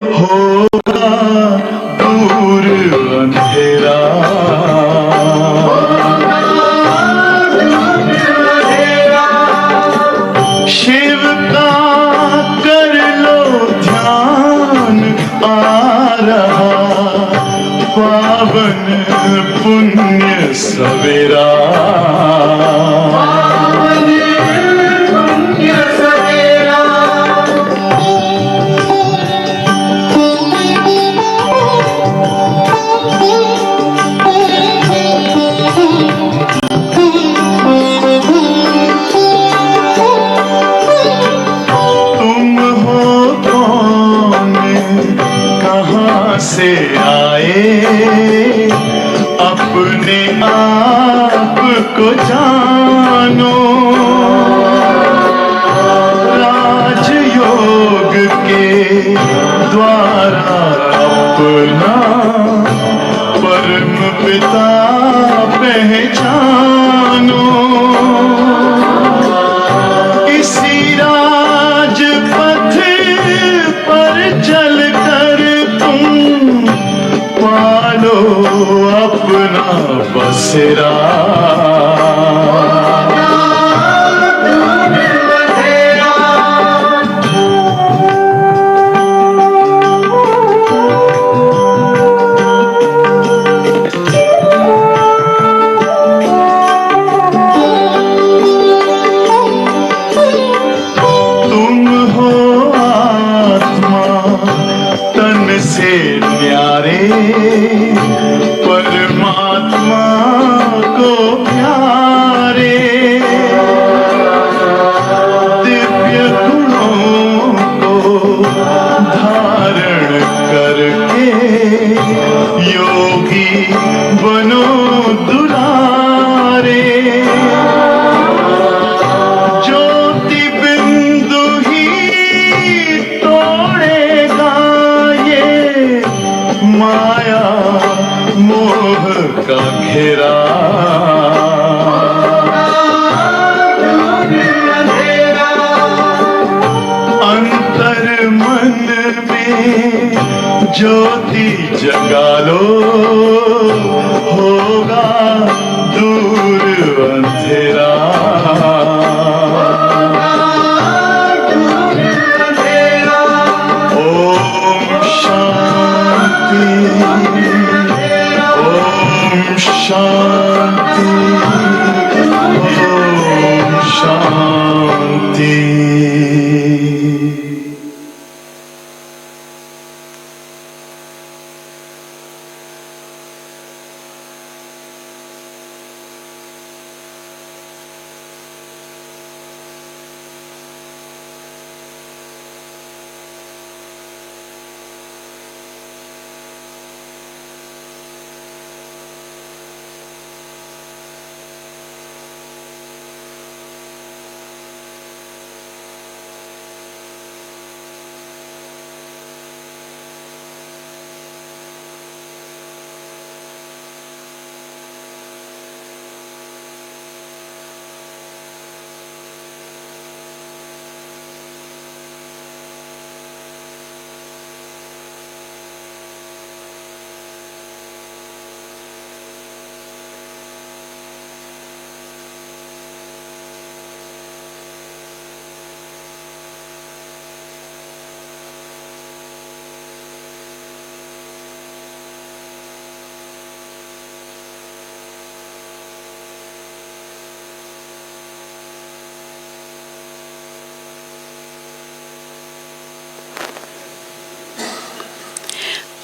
होगा दूर अंधेरा, शिव का कर लो ध्यान, आ रहा पावन पुण्य सवेरा। से आए अपने आप को जानो, राजयोग के द्वारा अपना परम पिता पहचानो। इसी राजपथ पर चलकर पालो अपना बसेरा। तुम हो आत्मा तन से न्यारे, परमात्मा को प्यारे, दिव्य गुणों को धारण करके योगी बनो दुलारे। ज्योति बिंदु ही तोड़ेगा ये माया मोह का घेरा। अंतर मन में ज्योति जगा लो, होगा दूर अंधेरा। ओम शांति, ओम शांति, ओम शांति।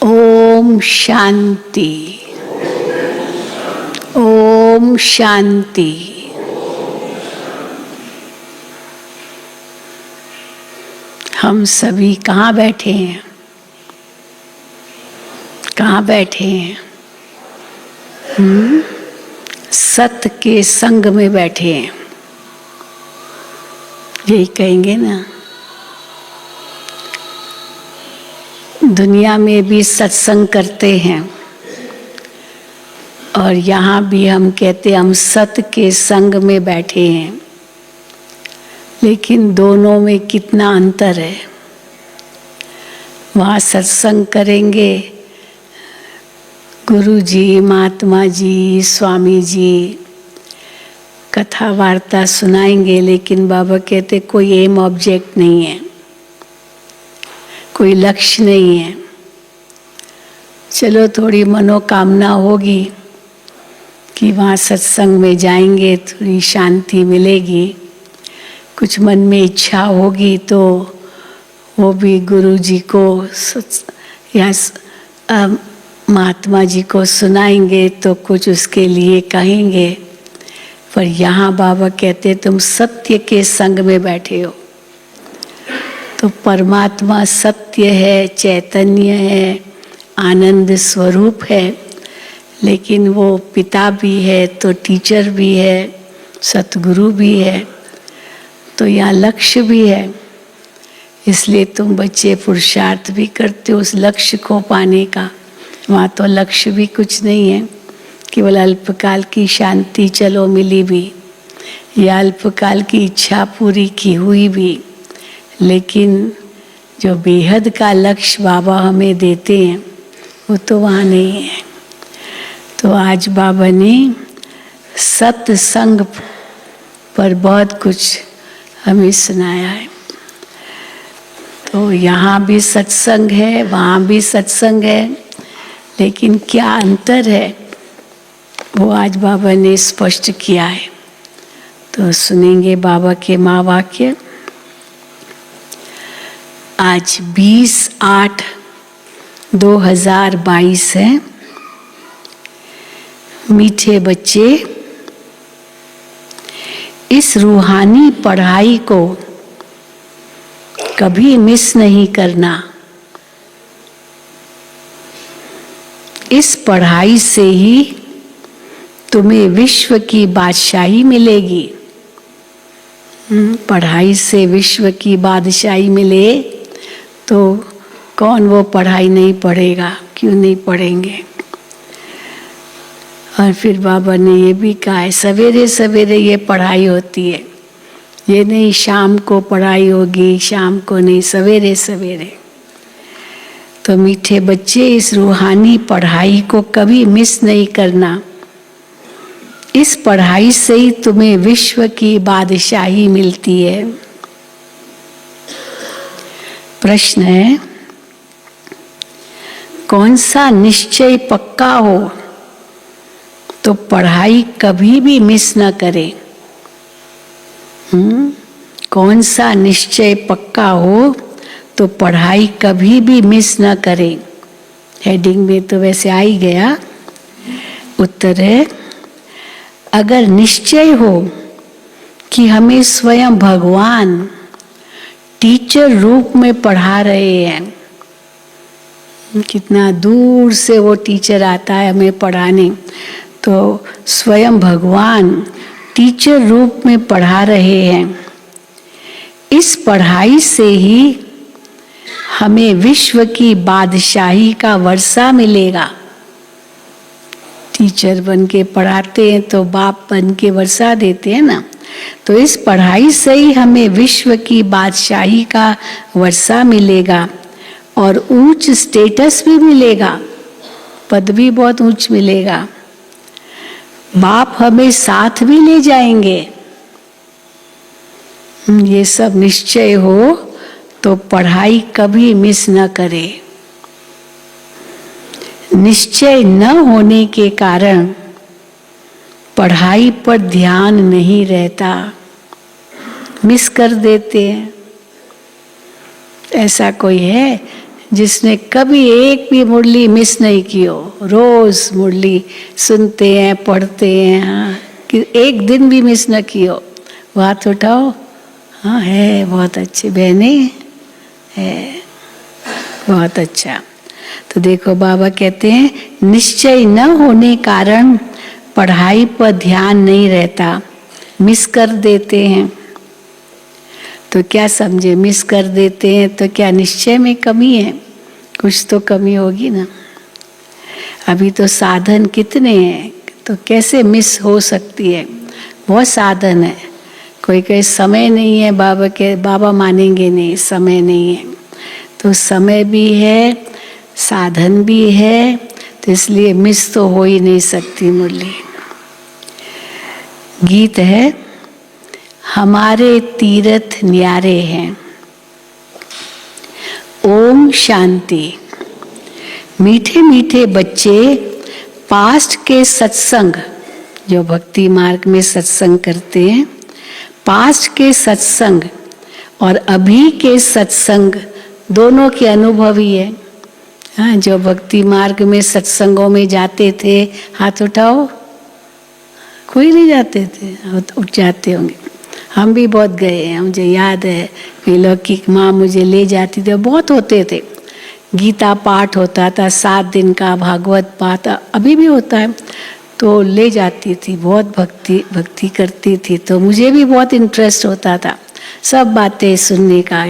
ओम शांति, ओम शांति। हम सभी कहाँ बैठे हैं? कहाँ बैठे हैं? सत्य के संग में बैठे हैं, यही कहेंगे ना। दुनिया में भी सत्संग करते हैं और यहाँ भी हम कहते हैं हम सत्य के संग में बैठे हैं, लेकिन दोनों में कितना अंतर है। वहाँ सत्संग करेंगे, गुरु जी, महात्मा जी, स्वामी जी कथा वार्ता सुनाएंगे, लेकिन बाबा कहते कोई एम ऑब्जेक्ट नहीं है, कोई लक्ष्य नहीं है। चलो थोड़ी मनोकामना होगी कि वहाँ सत्संग में जाएंगे, थोड़ी शांति मिलेगी, कुछ मन में इच्छा होगी तो वो भी गुरु जी को या महात्मा जी को सुनाएंगे तो कुछ उसके लिए कहेंगे। पर यहाँ बाबा कहते तुम सत्य के संग में बैठे हो, तो परमात्मा सत्य है, चैतन्य है, आनंद स्वरूप है, लेकिन वो पिता भी है तो टीचर भी है, सतगुरु भी है, तो यहाँ लक्ष्य भी है। इसलिए तुम बच्चे पुरुषार्थ भी करते हो उस लक्ष्य को पाने का। वहाँ तो लक्ष्य भी कुछ नहीं है, केवल अल्पकाल की शांति चलो मिली भी, या अल्पकाल की इच्छा पूरी की हुई भी, लेकिन जो बेहद का लक्ष्य बाबा हमें देते हैं वो तो वहाँ नहीं है। तो आज बाबा ने सत्संग पर बहुत कुछ हमें सुनाया है। तो यहाँ भी सत्संग है, वहाँ भी सत्संग है, लेकिन क्या अंतर है वो आज बाबा ने स्पष्ट किया है। तो सुनेंगे बाबा के महावाक्य। आज 20/8/2022 है। मीठे बच्चे, इस रूहानी पढ़ाई को कभी मिस नहीं करना। इस पढ़ाई से ही तुम्हें विश्व की बादशाही मिलेगी। पढ़ाई से विश्व की बादशाही मिले तो कौन वो पढ़ाई नहीं पढ़ेगा, क्यों नहीं पढ़ेंगे। और फिर बाबा ने ये भी कहा है सवेरे सवेरे ये पढ़ाई होती है, ये नहीं शाम को पढ़ाई होगी, शाम को नहीं, सवेरे सवेरे। तो मीठे बच्चे, इस रूहानी पढ़ाई को कभी मिस नहीं करना। इस पढ़ाई से ही तुम्हें विश्व की बादशाही मिलती है। प्रश्न है, कौन सा निश्चय पक्का हो तो पढ़ाई कभी भी मिस न करे। कौन सा निश्चय पक्का हो तो पढ़ाई कभी भी मिस न करे। हेडिंग में तो वैसे आ ही गया। उत्तर है, अगर निश्चय हो कि हमें स्वयं भगवान टीचर रूप में पढ़ा रहे हैं, कितना दूर से वो टीचर आता है हमें पढ़ाने, तो स्वयं भगवान टीचर रूप में पढ़ा रहे हैं, इस पढ़ाई से ही हमें विश्व की बादशाही का वर्षा मिलेगा। टीचर बन के पढ़ाते हैं तो बाप बन के वर्षा देते हैं ना, तो इस पढ़ाई से ही हमें विश्व की बादशाही का वर्षा मिलेगा और ऊंच स्टेटस भी मिलेगा, पद भी बहुत ऊंच मिलेगा। बाप हमें साथ भी ले जाएंगे। ये सब निश्चय हो तो पढ़ाई कभी मिस न करे। निश्चय न होने के कारण पढ़ाई पर ध्यान नहीं रहता, मिस कर देते हैं। ऐसा कोई है जिसने कभी एक भी मुरली मिस नहीं की हो? रोज मुरली सुनते हैं, पढ़ते हैं, हाँ, कि एक दिन भी मिस न की हो। हाथ उठाओ। हाँ है, बहुत अच्छी बहने है, बहुत अच्छा। तो देखो बाबा कहते हैं निश्चय न होने कारण पढ़ाई पर ध्यान नहीं रहता, मिस कर देते हैं। तो क्या समझे, मिस कर देते हैं तो क्या निश्चय में कमी है? कुछ तो कमी होगी ना। अभी तो साधन कितने हैं, तो कैसे मिस हो सकती है? बहुत साधन है। कोई समय नहीं है, बाबा मानेंगे नहीं, समय नहीं है। तो समय भी है, साधन भी है, तो इसलिए मिस तो हो ही नहीं सकती मुरली। गीत है, हमारे तीर्थ न्यारे हैं। ओम शांति। मीठे मीठे बच्चे पास्ट के सत्संग, जो भक्ति मार्ग में सत्संग करते हैं, पास्ट के सत्संग और अभी के सत्संग दोनों के अनुभवी है। हाँ, जो भक्ति मार्ग में सत्संगों में जाते थे, हाथ उठाओ। कोई नहीं जाते थे, उठ जाते होंगे। हम भी बहुत गए हैं, मुझे याद है कि लौकिक माँ मुझे ले जाती थी, बहुत होते थे। गीता पाठ होता था 7 दिन का, भागवत पाठ अभी भी होता है, तो ले जाती थी। बहुत भक्ति करती थी, तो मुझे भी बहुत इंटरेस्ट होता था सब बातें सुनने का।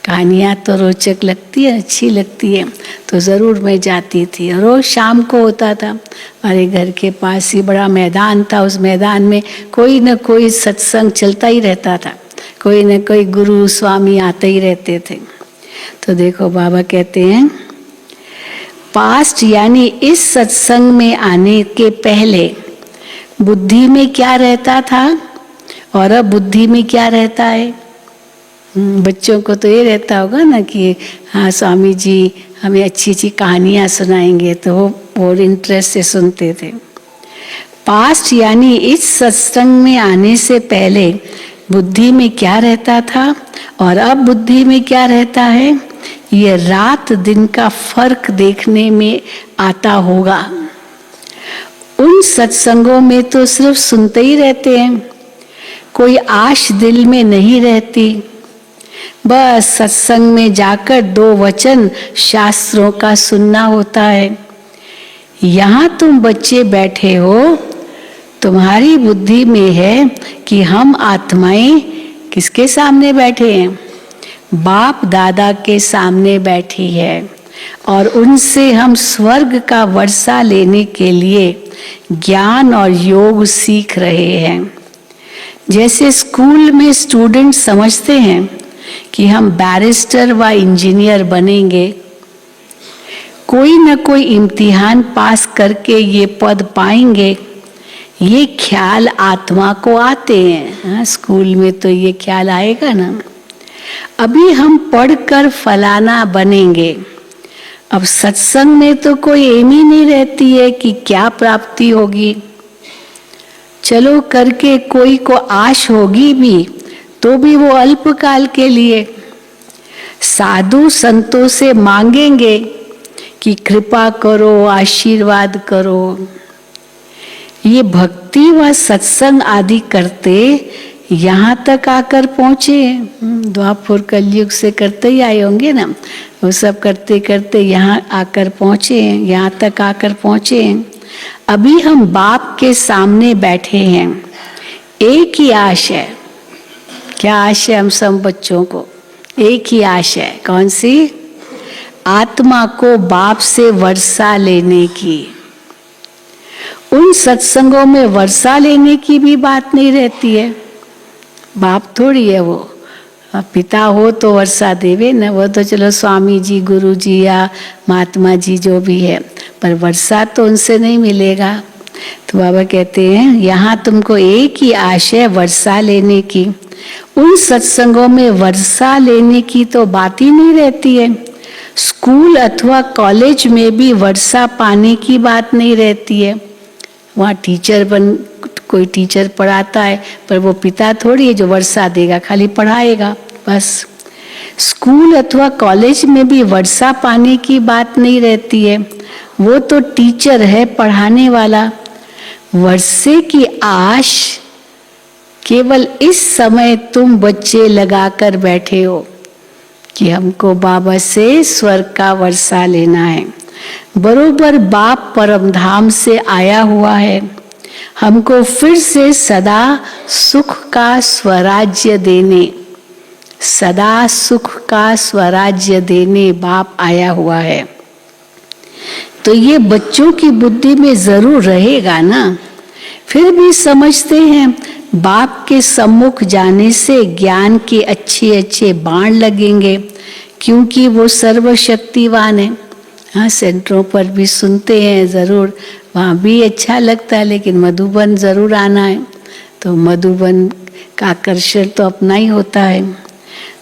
कहानियाँ तो रोचक लगती है, अच्छी लगती है, तो ज़रूर मैं जाती थी। रोज़ शाम को होता था, हमारे घर के पास ही बड़ा मैदान था, उस मैदान में कोई न कोई सत्संग चलता ही रहता था, कोई न कोई गुरु स्वामी आते ही रहते थे। तो देखो बाबा कहते हैं, पास्ट यानी इस सत्संग में आने के पहले बुद्धि में क्या रहता था और अब बुद्धि में क्या रहता है। बच्चों को तो ये रहता होगा ना कि हाँ स्वामी जी हमें अच्छी अच्छी कहानियाँ सुनाएंगे, तो वो और इंटरेस्ट से सुनते थे। पास्ट यानी इस सत्संग में आने से पहले बुद्धि में क्या रहता था और अब बुद्धि में क्या रहता है, ये रात दिन का फर्क देखने में आता होगा। उन सत्संगों में तो सिर्फ सुनते ही रहते हैं, कोई आश दिल में नहीं रहती। बस सत्संग में जाकर 2 वचन शास्त्रों का सुनना होता है। यहाँ तुम बच्चे बैठे हो, तुम्हारी बुद्धि में है कि हम आत्माएं किसके सामने बैठे हैं, बाप दादा के सामने बैठी है, और उनसे हम स्वर्ग का वर्षा लेने के लिए ज्ञान और योग सीख रहे हैं। जैसे स्कूल में स्टूडेंट समझते हैं कि हम बैरिस्टर व इंजीनियर बनेंगे, कोई न कोई इम्तिहान पास करके ये पद पाएंगे, ये ख्याल आत्मा को आते हैं। हाँ, स्कूल में तो ये ख्याल आएगा ना। अभी हम पढ़कर फलाना बनेंगे। अब सत्संग में तो कोई एम ही नहीं रहती है कि क्या प्राप्ति होगी। चलो करके कोई को आश होगी भी, तो भी वो अल्पकाल के लिए। साधु संतों से मांगेंगे कि कृपा करो, आशीर्वाद करो। ये भक्ति व सत्संग आदि करते यहाँ तक आकर पहुँचे। द्वापर कलयुग से करते ही आए होंगे ना, वो सब करते करते यहाँ आकर पहुँचे, यहाँ तक आकर पहुँचे। अभी हम बाप के सामने बैठे हैं। एक ही आश है। क्या आश है हम सब बच्चों को? एक ही आश है। कौन सी? आत्मा को बाप से वर्षा लेने की। उन सत्संगों में वर्षा लेने की भी बात नहीं रहती है। बाप थोड़ी है वो, पिता हो तो वर्षा देवे न, वो तो चलो स्वामी जी, गुरु जी या महात्मा जी जो भी है, पर वर्षा तो उनसे नहीं मिलेगा। तो बाबा कहते हैं यहाँ तुमको एक ही आशय वर्षा लेने की। उन सत्संगों में वर्षा लेने की तो बात ही नहीं रहती है। स्कूल अथवा कॉलेज में भी वर्षा पाने की बात नहीं रहती है। वहाँ कोई टीचर पढ़ाता है, पर वो पिता थोड़ी है जो वर्षा देगा, खाली पढ़ाएगा बस। स्कूल अथवा कॉलेज में भी वर्षा पाने की बात नहीं रहती है, वो तो टीचर है पढ़ाने वाला। वर्षे की आश केवल इस समय तुम बच्चे लगाकर बैठे हो कि हमको बाबा से स्वर्ग का वर्षा लेना है। बरोबर बाप परमधाम से आया हुआ है, हमको फिर से सदा सुख का स्वराज्य देने, सदा सुख का स्वराज्य देने बाप आया हुआ है। तो ये बच्चों की बुद्धि में जरूर रहेगा ना। फिर भी समझते हैं बाप के सम्मुख जाने से ज्ञान के अच्छे अच्छे बाण लगेंगे, क्योंकि वो सर्वशक्तिवान है। हाँ, सेंटरों पर भी सुनते हैं ज़रूर, वहाँ भी अच्छा लगता है, लेकिन मधुबन ज़रूर आना है। तो मधुबन का आकर्षण तो अपना ही होता है।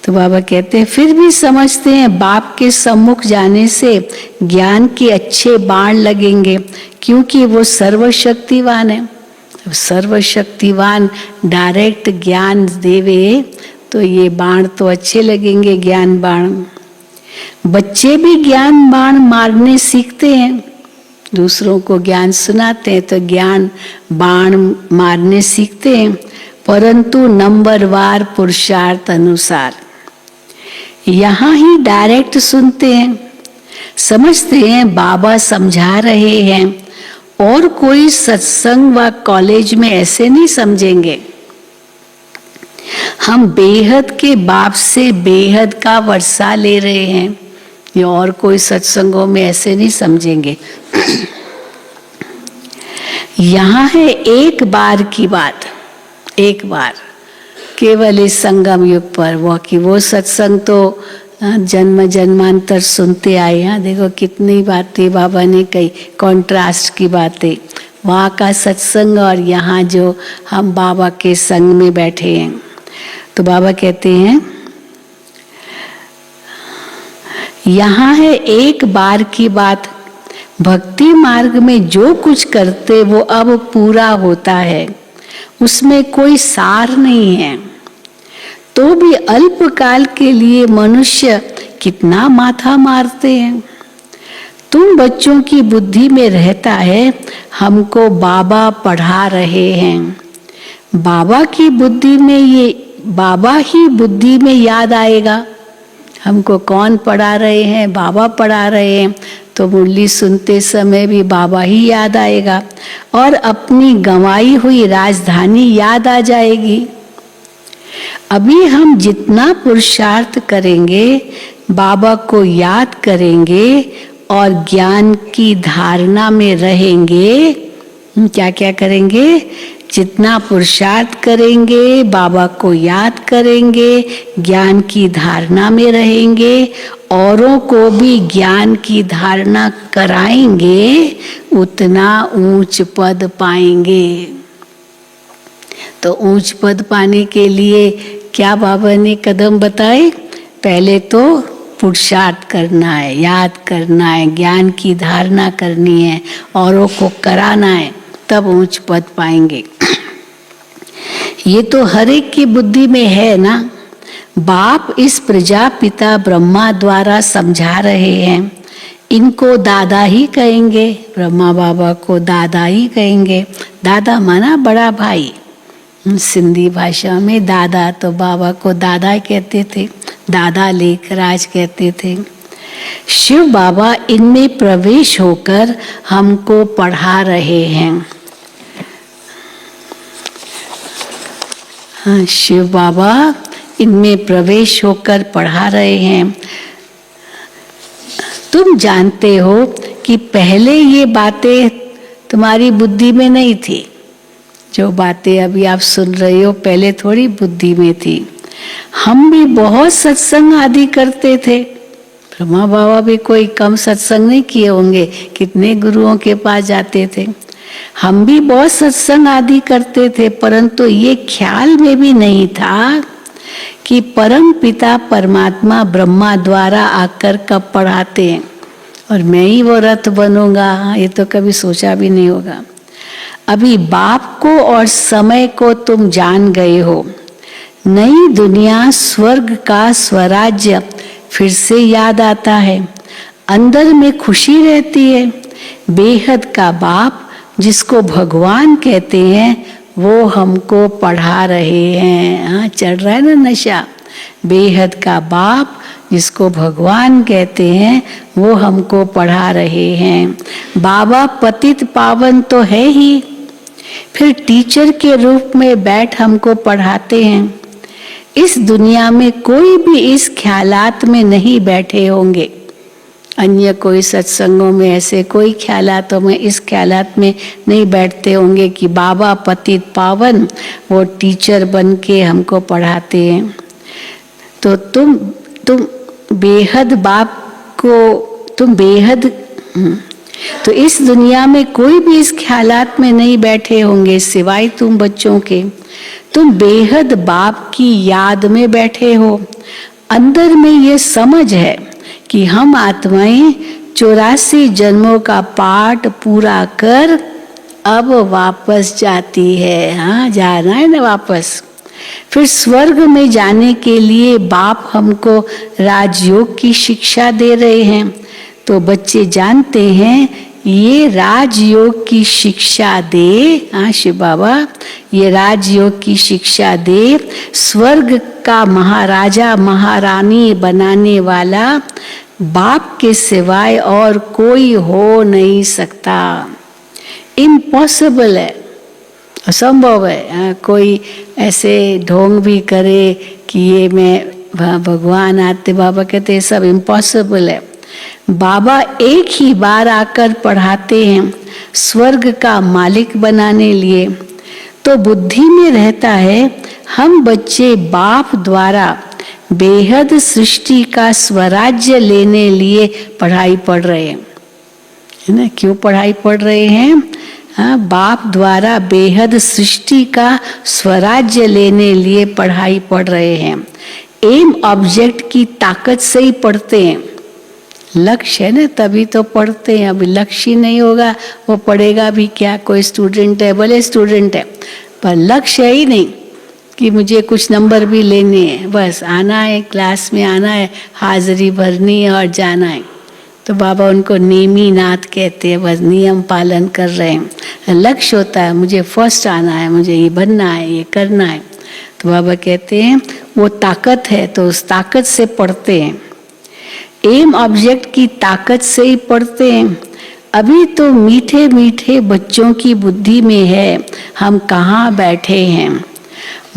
तो बाबा कहते हैं फिर भी समझते हैं बाप के सम्मुख जाने से ज्ञान के अच्छे बाण लगेंगे, क्योंकि वो सर्वशक्तिवान है। सर्वशक्तिवान डायरेक्ट ज्ञान देवे तो ये बाण तो अच्छे लगेंगे, ज्ञान बाण। बच्चे भी ज्ञान बाण मारने सीखते हैं, दूसरों को ज्ञान सुनाते हैं तो ज्ञान बाण मारने सीखते हैं, परंतु नंबरवार पुरुषार्थ अनुसार। यहाँ ही डायरेक्ट सुनते हैं, समझते हैं बाबा समझा रहे हैं, और कोई सत्संग व कॉलेज में ऐसे नहीं समझेंगे। हम बेहद के बाप से बेहद का वर्षा ले रहे हैं, ये और कोई सत्संगों में ऐसे नहीं समझेंगे। यहाँ है एक बार की बात, एक बार केवल इस संगम युग पर वो सत्संग तो जन्म जन्मांतर सुनते आए हैं। देखो कितनी बातें बाबा ने कही, कॉन्ट्रास्ट की बातें, वहाँ का सत्संग और यहाँ जो हम बाबा के संग में बैठे हैं। तो बाबा कहते हैं यहाँ है एक बार की बात, भक्ति मार्ग में जो कुछ करते वो अब पूरा होता है, उसमें कोई सार नहीं है। तो भी अल्पकाल के लिए मनुष्य कितना माथा मारते हैं। तुम बच्चों की बुद्धि में रहता है, हमको बाबा पढ़ा रहे हैं। बाबा की बुद्धि में ये बाबा ही बुद्धि में याद आएगा। हमको कौन पढ़ा रहे हैं? बाबा पढ़ा रहे हैं, तो मुरली सुनते समय भी बाबा ही याद आएगा और अपनी गंवाई हुई राजधानी याद आ जाएगी। अभी हम जितना पुरुषार्थ करेंगे, बाबा को याद करेंगे और ज्ञान की धारणा में रहेंगे। क्या क्या करेंगे? जितना पुरुषार्थ करेंगे, बाबा को याद करेंगे, ज्ञान की धारणा में रहेंगे, औरों को भी ज्ञान की धारणा कराएंगे, उतना ऊंच पद पाएंगे। तो ऊंच पद पाने के लिए क्या बाबा ने कदम बताए? पहले तो पुरुषार्थ करना है, याद करना है, ज्ञान की धारणा करनी है, औरों को कराना है, तब ऊंच पद पाएंगे। ये तो हर एक की बुद्धि में है ना। बाप इस प्रजापिता ब्रह्मा द्वारा समझा रहे हैं, इनको दादा ही कहेंगे, ब्रह्मा बाबा को दादा ही कहेंगे। दादा माना बड़ा भाई, सिंधी भाषा में दादा, तो बाबा को दादा कहते थे, दादा लेखराज कहते थे। शिव बाबा इनमें प्रवेश होकर हमको पढ़ा रहे हैं। हाँ, शिव बाबा इनमें प्रवेश होकर पढ़ा रहे हैं। तुम जानते हो कि पहले ये बातें तुम्हारी बुद्धि में नहीं थी। जो बातें अभी आप सुन रहे हो पहले थोड़ी बुद्धि में थी। हम भी बहुत सत्संग आदि करते थे। ब्रह्मा बाबा भी कोई कम सत्संग नहीं किए होंगे, कितने गुरुओं के पास जाते थे। हम भी बहुत सत्संग आदि करते थे, परंतु ये ख्याल में भी नहीं था कि परम पिता परमात्मा ब्रह्मा द्वारा आकर कब पढ़ाते हैं और मैं ही वो रथ बनूंगा, ये तो कभी सोचा भी नहीं होगा। अभी बाप को और समय को तुम जान गए हो। नई दुनिया, स्वर्ग का स्वराज्य फिर से याद आता है, अंदर में खुशी रहती है। बेहद का बाप जिसको भगवान कहते हैं, वो हमको पढ़ा रहे हैं। हाँ, चढ़ रहा है ना नशा। बेहद का बाप जिसको भगवान कहते हैं, वो हमको पढ़ा रहे हैं। बाबा पतित पावन तो है ही, फिर टीचर के रूप में बैठ हमको पढ़ाते हैं। इस दुनिया में कोई भी इस ख्यालात में नहीं बैठे होंगे। अन्य कोई सत्संगों में ऐसे कोई ख्यालातों में, इस ख्यालात में नहीं बैठते होंगे कि बाबा पतित पावन वो टीचर बन के हमको पढ़ाते हैं। तो तुम बेहद बाप को तुम बेहद तो इस दुनिया में कोई भी इस ख्यालात में नहीं बैठे होंगे सिवाय तुम बच्चों के। तुम बेहद बाप की याद में बैठे हो। अंदर में ये समझ है कि हम आत्माएं 84 जन्मों का पाठ पूरा कर अब वापस जाती है। हाँ, जाना है ना वापस। फिर स्वर्ग में जाने के लिए बाप हमको राजयोग की शिक्षा दे रहे हैं। तो बच्चे जानते हैं ये राजयोग की शिक्षा दे, हाँ शिव बाबा, ये राजयोग की शिक्षा दे स्वर्ग का महाराजा महारानी बनाने वाला बाप के सिवाय और कोई हो नहीं सकता। इम्पॉसिबल है, असंभव है। कोई ऐसे ढोंग भी करे कि ये मैं भगवान आते, बाबा कहते सब इम्पॉसिबल है। बाबा एक ही बार आकर पढ़ाते हैं स्वर्ग का मालिक बनाने लिए। तो बुद्धि में रहता है हम बच्चे बाप द्वारा बेहद सृष्टि का स्वराज्य लेने लिए पढ़ाई पढ़ रहे हैं, है ना। क्यों पढ़ाई पढ़ रहे हैं? हाँ, बाप द्वारा बेहद सृष्टि का स्वराज्य लेने लिए पढ़ाई पढ़ रहे हैं। एम ऑब्जेक्ट की ताकत से ही पढ़ते हैं। लक्ष्य है ना, तभी तो पढ़ते हैं। अभी लक्ष्य ही नहीं होगा वो पढ़ेगा भी क्या। कोई स्टूडेंट है, भले स्टूडेंट है, पर लक्ष्य ही नहीं कि मुझे कुछ नंबर भी लेने हैं, बस आना है, क्लास में आना है, हाजिरी भरनी है और जाना है। तो बाबा उनको नेमी नाथ कहते हैं, बस नियम पालन कर रहे हैं। लक्ष्य होता है मुझे फर्स्ट आना है, मुझे ये बनना है, ये करना है। तो बाबा कहते हैं वो ताकत है, तो उस ताकत से पढ़ते हैं। एम ऑब्जेक्ट की ताकत से ही पढ़ते हैं। अभी तो मीठे मीठे बच्चों की बुद्धि में है हम कहाँ बैठे हैं।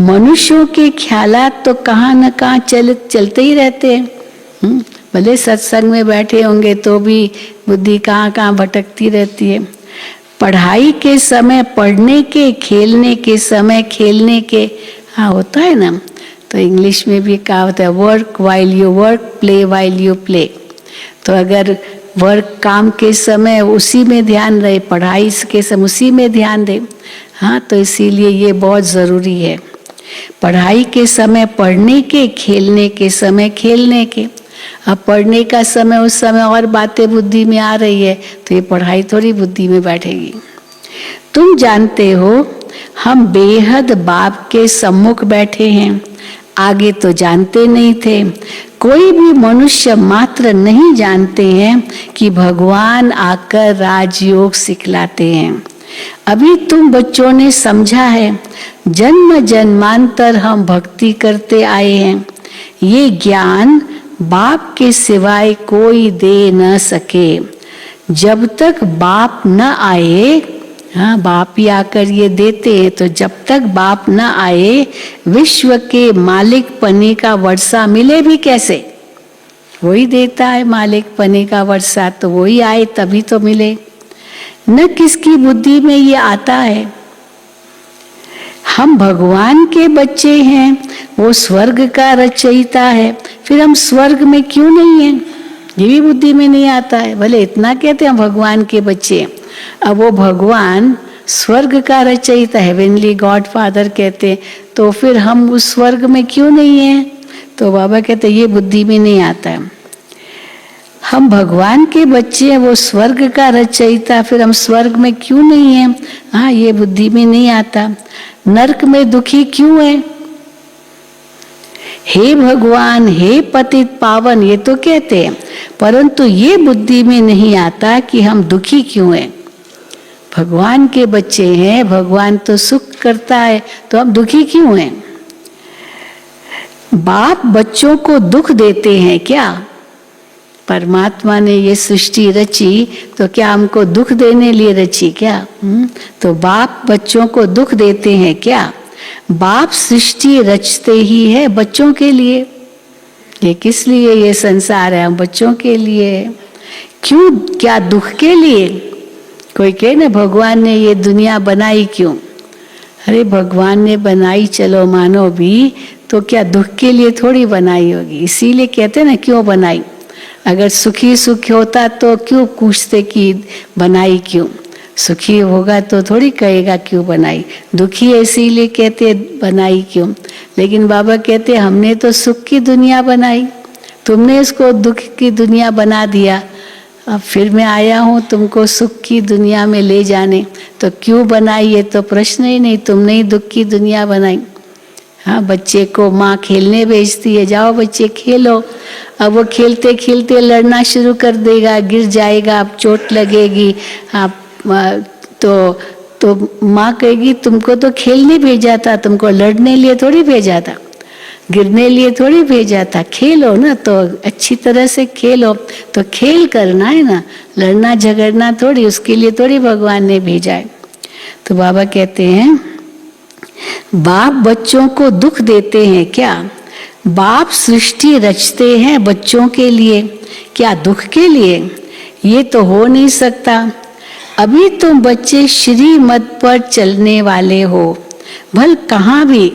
मनुष्यों के ख्यालात तो कहाँ न कहाँ चलते ही रहते हैं। भले सत्संग में बैठे होंगे तो भी बुद्धि कहाँ कहाँ भटकती रहती है। पढ़ाई के समय पढ़ने के, खेलने के समय खेलने के, हाँ होता है ना। तो इंग्लिश में भी कहा होता है work while you work, play while you play. तो अगर वर्क काम के समय उसी में ध्यान रहे, पढ़ाई के समय उसी में ध्यान दे। हाँ, तो इसीलिए ये बहुत ज़रूरी है। पढ़ाई के समय पढ़ने के, खेलने के समय खेलने के। अब पढ़ने का समय उस समय और बातें बुद्धि में आ रही है तो ये पढ़ाई थोड़ी बुद्धि में बैठेगी। तुम जानते हो हम बेहद बाप के सम्मुख बैठे हैं। आगे तो जानते नहीं थे। कोई भी मनुष्य मात्र नहीं जानते हैं कि भगवान आकर राजयोग सिखलाते हैं। अभी तुम बच्चों ने समझा है जन्म जन्मांतर हम भक्ति करते आए हैं। ये ज्ञान बाप के सिवाय कोई दे न सके। जब तक बाप न आए, हाँ बाप ही आकर ये देते हैं, तो जब तक बाप न आए विश्व के मालिक पने का वर्षा मिले भी कैसे। वही देता है मालिक पने का वर्षा, तो वही आए तभी तो मिले। न किसकी बुद्धि में ये आता है। हम भगवान के बच्चे हैं, वो स्वर्ग का रचयिता है, फिर हम स्वर्ग में क्यों नहीं हैं, ये भी बुद्धि में नहीं आता है। भले इतना कहते हैं भगवान के बच्चे, अब वो भगवान स्वर्ग का रचयिता, हेवनली गॉड फादर कहते हैं, तो फिर हम उस स्वर्ग में क्यों नहीं हैं। तो बाबा कहते ये बुद्धि में नहीं आता है। हम भगवान के बच्चे हैं, वो स्वर्ग का रचयिता, फिर हम स्वर्ग में क्यों नहीं हैं। हाँ, ये बुद्धि में नहीं आता। नरक में दुखी क्यों है। हे भगवान, हे पतित पावन, ये तो कहते हैं, परंतु ये बुद्धि में नहीं आता कि हम दुखी क्यों हैं। भगवान के बच्चे हैं, भगवान तो सुख करता है, तो हम दुखी क्यों हैं। बाप बच्चों को दुख देते हैं क्या। परमात्मा ने ये सृष्टि रची तो क्या हमको दुख देने लिए रची क्या। तो बाप बच्चों को दुख देते हैं क्या। बाप सृष्टि रचते ही है बच्चों के लिए। ये किस लिए ये संसार है, हम बच्चों के लिए। क्यों, क्या दुख के लिए। कोई कहे ना भगवान ने ये दुनिया बनाई क्यों। अरे भगवान ने बनाई चलो मानो भी, तो तो क्या दुख के लिए थोड़ी बनाई होगी। इसीलिए कहते हैं ना क्यों बनाई। अगर सुखी सुख होता तो क्यों पूछते कि बनाई क्यों। सुखी होगा तो थोड़ी कहेगा क्यों बनाई। दुखी है इसीलिए कहते बनाई क्यों। लेकिन बाबा कहते हमने तो सुख की दुनिया बनाई, तुमने इसको दुख की दुनिया बना दिया। अब फिर मैं आया हूँ तुमको सुख की दुनिया में ले जाने, तो क्यों बनाई ये तो प्रश्न ही नहीं। तुमने ही दुख की दुनिया बनाई। हाँ, बच्चे को माँ खेलने भेजती है, जाओ बच्चे खेलो। अब वो खेलते खेलते लड़ना शुरू कर देगा, गिर जाएगा, अब चोट लगेगी। आप तो माँ कहेगी तुमको तो खेलने भेजा था, तुमको लड़ने लिए थोड़ी भेजा था, गिरने लिए थोड़ी भेजा था। खेलो ना, तो अच्छी तरह से खेलो। तो खेल करना है ना, लड़ना झगड़ना थोड़ी, उसके लिए थोड़ी भगवान ने भेजा है। तो बाबा कहते हैं बाप बच्चों को दुख देते हैं क्या? बाप सृष्टि रचते हैं बच्चों के लिए, क्या दुख के लिए? ये तो हो नहीं सकता। अभी तुम बच्चे श्रीमत पर चलने वाले हो, भल कहाँ भी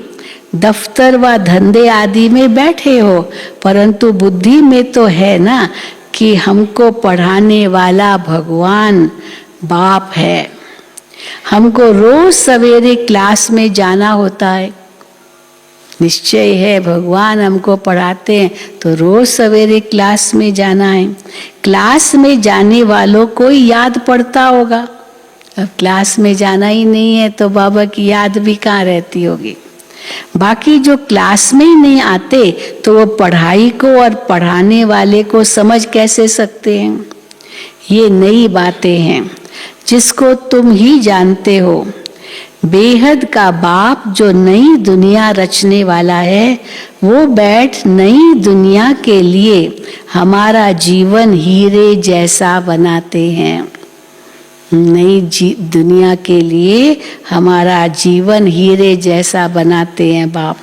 दफ्तर व धंधे आदि में बैठे हो, परंतु बुद्धि में तो है ना कि हमको पढ़ाने वाला भगवान बाप है। हमको रोज सवेरे क्लास में जाना होता है, निश्चय है भगवान हमको पढ़ाते हैं तो रोज सवेरे क्लास में जाना है। क्लास में जाने वालों को ही याद पड़ता होगा। अब क्लास में जाना ही नहीं है तो बाबा की याद भी कहाँ रहती होगी। बाकी जो क्लास में ही नहीं आते तो वो पढ़ाई को और पढ़ाने वाले को समझ कैसे सकते हैं। ये नई बातें हैं जिसको तुम ही जानते हो। बेहद का बाप जो नई दुनिया रचने वाला है, वो बैठ नई दुनिया के लिए हमारा जीवन हीरे जैसा बनाते हैं। नई दुनिया के लिए हमारा जीवन हीरे जैसा बनाते हैं बाप।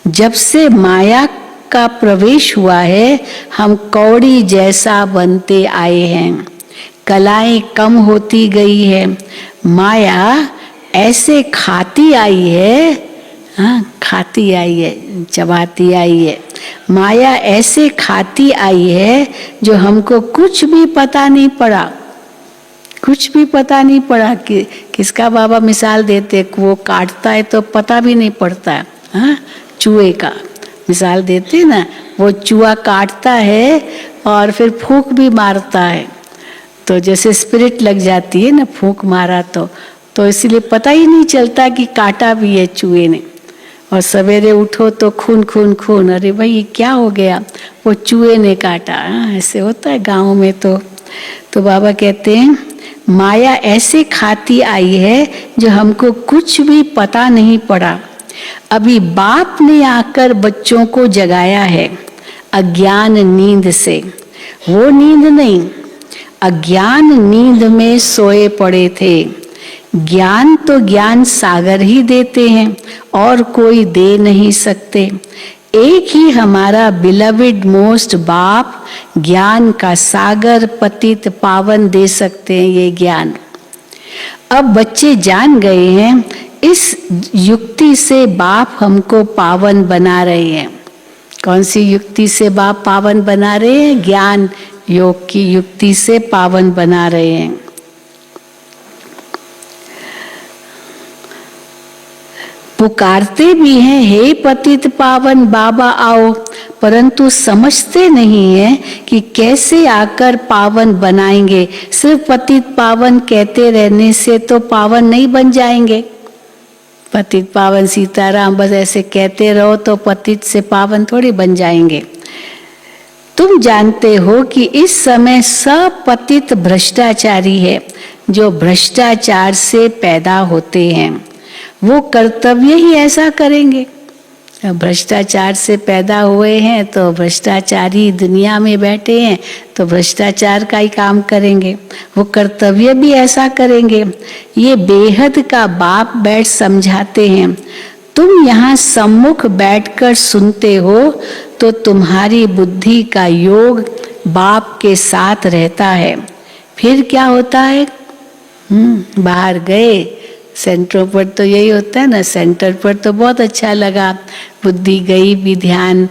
जब से माया का प्रवेश हुआ है, हम कौड़ी जैसा बनते आए हैं। कलाएं कम होती गई है, माया ऐसे खाती आई है। हाँ, खाती आई है, चबाती आई है। माया ऐसे खाती आई है जो हमको कुछ भी पता नहीं पड़ा, कुछ भी पता नहीं पड़ा कि किसका बाबा मिसाल देते, वो काटता है तो पता भी नहीं पड़ता। हाँ, चूहे का मिसाल देते ना, वो चूहा काटता है और फिर फूंक भी मारता है, तो जैसे स्पिरिट लग जाती है ना, फूंक मारा तो इसलिए पता ही नहीं चलता कि काटा भी है चूहे ने। और सवेरे उठो तो खून खून खून, अरे भाई ये क्या हो गया, वो चूहे ने काटा। ऐसे होता है गाँव में। तो बाबा कहते हैं माया ऐसे खाती आई है जो हमको कुछ भी पता नहीं पड़ा। अभी बाप ने आकर बच्चों को जगाया है अज्ञान नींद से। वो नींद नहीं, अज्ञान नींद में सोए पड़े थे। ज्ञान तो ज्ञान सागर ही देते हैं और कोई दे नहीं सकते। एक ही हमारा बिलविड मोस्ट बाप ज्ञान का सागर पतित पावन दे सकते हैं ये ज्ञान। अब बच्चे जान गए हैं, इस युक्ति से बाप हमको पावन बना रहे हैं। कौन सी युक्ति से बाप पावन बना रहे हैं? ज्ञान योग की युक्ति से पावन बना रहे हैं। पुकारते भी हैं हे पतित पावन बाबा आओ, परंतु समझते नहीं है कि कैसे आकर पावन बनाएंगे। सिर्फ पतित पावन कहते रहने से तो पावन नहीं बन जाएंगे। पतित पावन सीताराम बस ऐसे कहते रहो तो पतित से पावन थोड़ी बन जाएंगे। तुम जानते हो कि इस समय सब पतित भ्रष्टाचारी है जो भ्रष्टाचार से पैदा होते हैं। वो कर्तव्य ही ऐसा करेंगे। भ्रष्टाचार से पैदा हुए हैं तो भ्रष्टाचारी दुनिया में बैठे हैं तो भ्रष्टाचार का ही काम करेंगे। वो कर्तव्य भी ऐसा करेंगे। ये बेहद का बाप बैठ समझाते हैं। तुम यहाँ सम्मुख बैठकर सुनते हो तो तुम्हारी बुद्धि का योग बाप के साथ रहता है। फिर क्या होता है? बाहर गए, सेंटरों पर तो यही होता है ना, सेंटर पर तो बहुत अच्छा लगा, बुद्धि गई भी ध्यान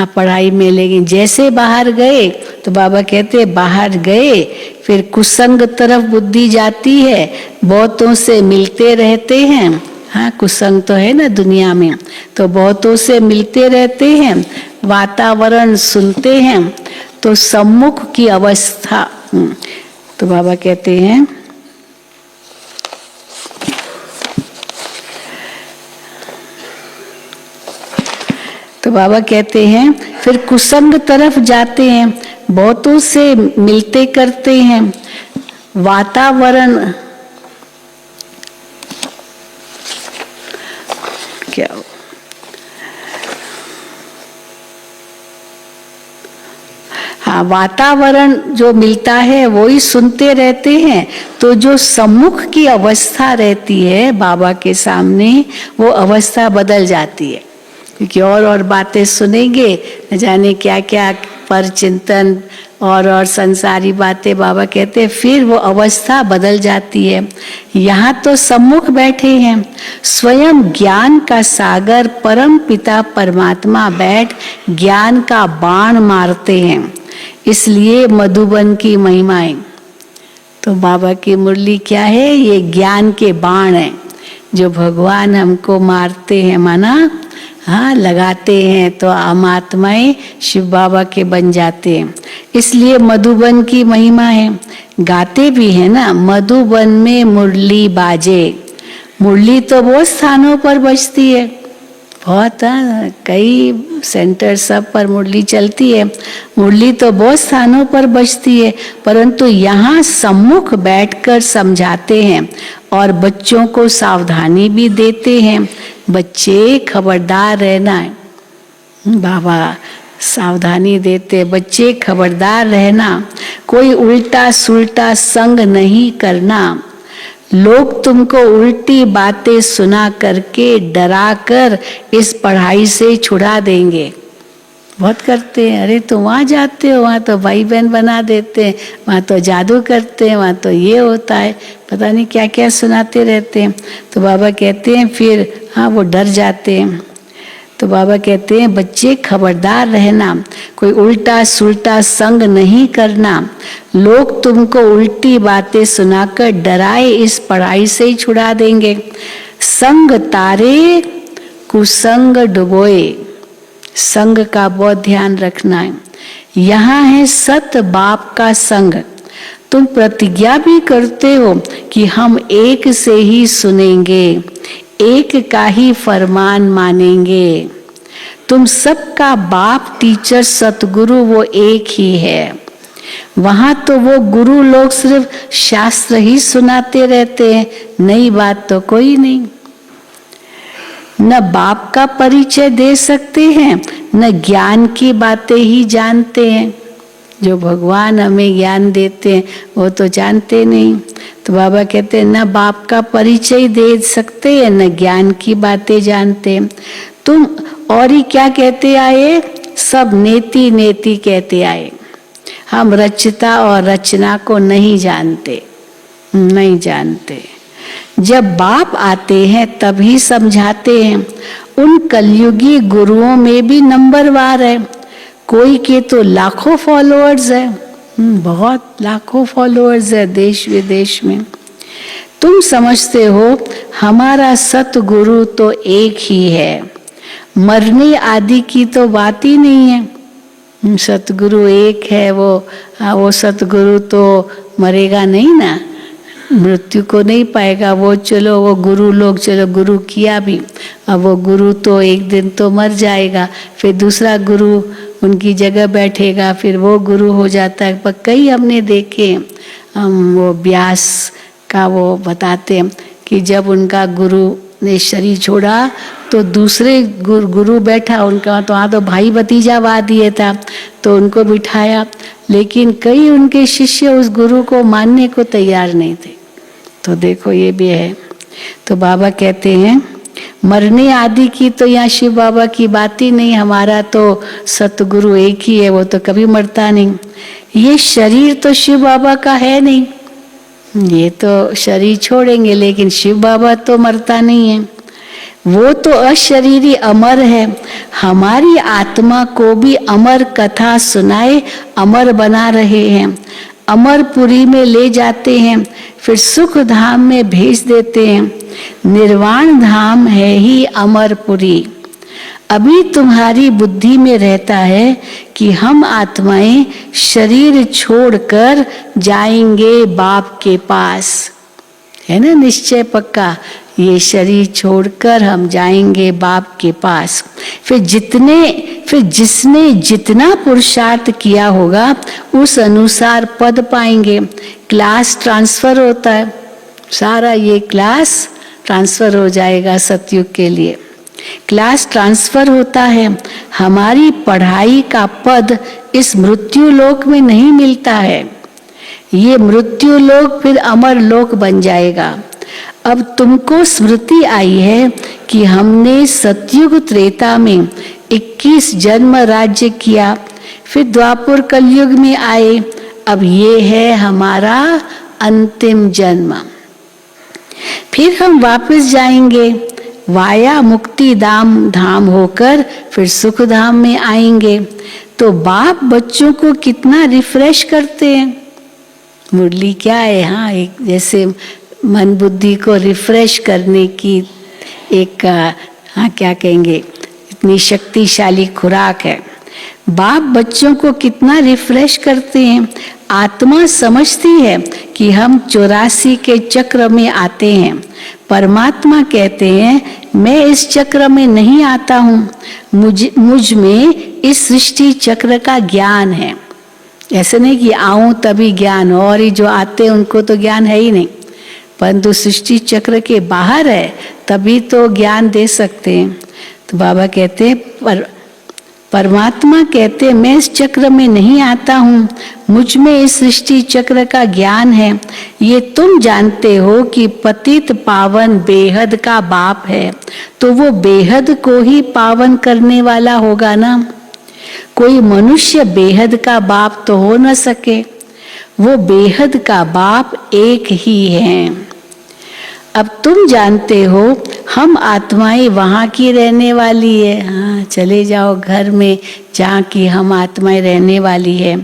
पढ़ाई में, लेकिन जैसे बाहर गए तो बाबा कहते बाहर गए फिर कुसंग तरफ बुद्धि जाती है, बहुतों से मिलते रहते हैं। हाँ, कुसंग तो है ना दुनिया में, तो बहुतों से मिलते रहते हैं, वातावरण सुनते हैं, तो सम्मुख की अवस्था। तो बाबा कहते हैं तो बाबा कहते हैं फिर कुसंग तरफ जाते हैं, बहुतों से मिलते करते हैं, वातावरण क्या हाँ, वातावरण जो मिलता है वो ही सुनते रहते हैं। तो जो सम्मुख की अवस्था रहती है बाबा के सामने, वो अवस्था बदल जाती है, क्योंकि और बातें सुनेंगे, न जाने क्या क्या पर चिंतन और संसारी बातें। बाबा कहते हैं फिर वो अवस्था बदल जाती है। यहाँ तो सम्मुख बैठे हैं, स्वयं ज्ञान का सागर परम पिता परमात्मा बैठ ज्ञान का बाण मारते हैं, इसलिए मधुबन की महिमाएं। तो बाबा की मुरली क्या है? ये ज्ञान के बाण है जो भगवान हमको मारते हैं, माना हाँ लगाते हैं, तो हम आत्माएं शिव बाबा के बन जाते हैं, इसलिए मधुबन की महिमा है। गाते भी है ना, मधुबन में मुरली बाजे। मुरली तो बहुत स्थानों पर बजती है, बहुत कई सेंटर सब पर मुरली चलती है, मुरली तो बहुत स्थानों पर बजती है, परंतु यहाँ सम्मुख बैठकर समझाते हैं और बच्चों को सावधानी भी देते हैं। बच्चे खबरदार रहना है, बाबा सावधानी देते, बच्चे खबरदार रहना, कोई उल्टा सुल्टा संग नहीं करना, लोग तुमको उल्टी बातें सुना करके डरा कर इस पढ़ाई से छुड़ा देंगे। बहुत करते हैं, अरे तो वहाँ जाते हो, वहाँ तो भाई बहन बना देते हैं, वहाँ तो जादू करते हैं, वहाँ तो ये होता है, पता नहीं क्या क्या सुनाते रहते हैं। तो बाबा कहते हैं फिर हाँ वो डर जाते हैं। तो बाबा कहते हैं बच्चे खबरदार रहना, कोई उल्टा सुल्टा संग नहीं करना, लोग तुमको उल्टी बातें सुनाकर डराए इस पढ़ाई से ही छुड़ा देंगे। संग तारे कुसंग डुबोए, संग का बहुत ध्यान रखना है। यहाँ है सत बाप का संग, तुम प्रतिज्ञा भी करते हो कि हम एक से ही सुनेंगे, एक का ही फरमान मानेंगे। तुम सबका बाप टीचर सतगुरु वो एक ही है। वहां तो वो गुरु लोग सिर्फ शास्त्र ही सुनाते रहते हैं, नई बात तो कोई नहीं। न बाप का परिचय दे सकते हैं, न ज्ञान की बातें ही जानते हैं। जो भगवान हमें ज्ञान देते हैं वो तो जानते नहीं। तो बाबा कहते हैं न बाप का परिचय दे सकते हैं, न ज्ञान की बातें जानते हैं। तुम और ही क्या कहते आए, सब नेति नेति कहते आए। हम रचता और रचना को नहीं जानते, नहीं जानते। जब बाप आते हैं तभी समझाते हैं। उन कलयुगी गुरुओं में भी नंबरवार है, कोई के तो लाखों फॉलोअर्स है, बहुत लाखों फॉलोअर्स है देश विदेश में। तुम समझते हो हमारा सतगुरु तो एक ही है, मरने आदि की तो बात ही नहीं है। सतगुरु एक है, वो सतगुरु तो मरेगा नहीं ना, मृत्यु को नहीं पाएगा वो। चलो वो गुरु लोग चलो गुरु किया भी, अब वो गुरु तो एक दिन तो मर जाएगा, फिर दूसरा गुरु उनकी जगह बैठेगा, फिर वो गुरु हो जाता है। पर कई हमने देखे, हम वो व्यास का वो बताते हैं कि जब उनका गुरु ने शरीर छोड़ा तो दूसरे गुरु बैठा उनका, तो वहाँ तो भाई भतीजावाद ये था, तो उनको बिठाया, लेकिन कई उनके शिष्य उस गुरु को मानने को तैयार नहीं थे। तो देखो ये भी है। तो बाबा कहते हैं मरने आदि की तो यहाँ शिव बाबा की बात ही नहीं, हमारा तो सतगुरु एक ही है, वो तो कभी मरता नहीं। ये शरीर तो शिव बाबा का है नहीं, ये तो शरीर छोड़ेंगे, लेकिन शिव बाबा तो मरता नहीं है, वो तो अशरीरी अमर है। हमारी आत्मा को भी अमर कथा सुनाए अमर बना रहे हैं। अमरपुरी में ले जाते हैं, फिर सुख धाम में भेज देते हैं। निर्वाण धाम है ही अमरपुरी। अभी तुम्हारी बुद्धि में रहता है कि हम आत्माएं शरीर छोड़कर जाएंगे बाप के पास, है ना निश्चय पक्का, ये शरीर छोड़कर हम जाएंगे बाप के पास। फिर जिसने जितना पुरुषार्थ किया होगा उस अनुसार पद पाएंगे। क्लास ट्रांसफर होता है, सारा ये क्लास ट्रांसफर हो जाएगा सतयुग के लिए। क्लास ट्रांसफर होता है। हमारी पढ़ाई का पद इस मृत्यु लोक में नहीं मिलता है, ये मृत्यु लोक फिर अमर लोक बन जाएगा। अब तुमको स्मृति आई है कि हमने सतयुग त्रेता में 21 जन्म राज्य किया, फिर द्वापर कलयुग में आए, अब ये है हमारा अंतिम जन्म। फिर हम वापस जाएंगे वाया मुक्ति धाम होकर, फिर सुख धाम में आएंगे। तो बाप बच्चों को कितना रिफ्रेश करते हैं। मुरली क्या है, हाँ एक जैसे मन बुद्धि को रिफ्रेश करने की एक हाँ क्या कहेंगे, इतनी शक्तिशाली खुराक है। बाप बच्चों को कितना रिफ्रेश करते हैं। आत्मा समझती है कि हम 84 के चक्र में आते हैं। परमात्मा कहते हैं मैं इस चक्र में नहीं आता हूँ, मुझ में इस सृष्टि चक्र का ज्ञान है। ऐसे नहीं कि आऊं तभी ज्ञान हो, और ये जो आते हैं उनको तो ज्ञान है ही नहीं, परंतु सृष्टि चक्र के बाहर है तभी तो ज्ञान दे सकते हैं। तो बाबा कहते हैं परमात्मा कहते मैं इस चक्र में नहीं आता हूँ, मुझ में इस सृष्टि चक्र का ज्ञान है। ये तुम जानते हो कि पतित पावन बेहद का बाप है, तो वो बेहद को ही पावन करने वाला होगा ना। कोई मनुष्य बेहद का बाप तो हो न सके, वो बेहद का बाप एक ही है। अब तुम जानते हो हम आत्माएं वहाँ की रहने वाली है। हाँ चले जाओ घर में जहाँ की हम आत्माएं रहने वाली है,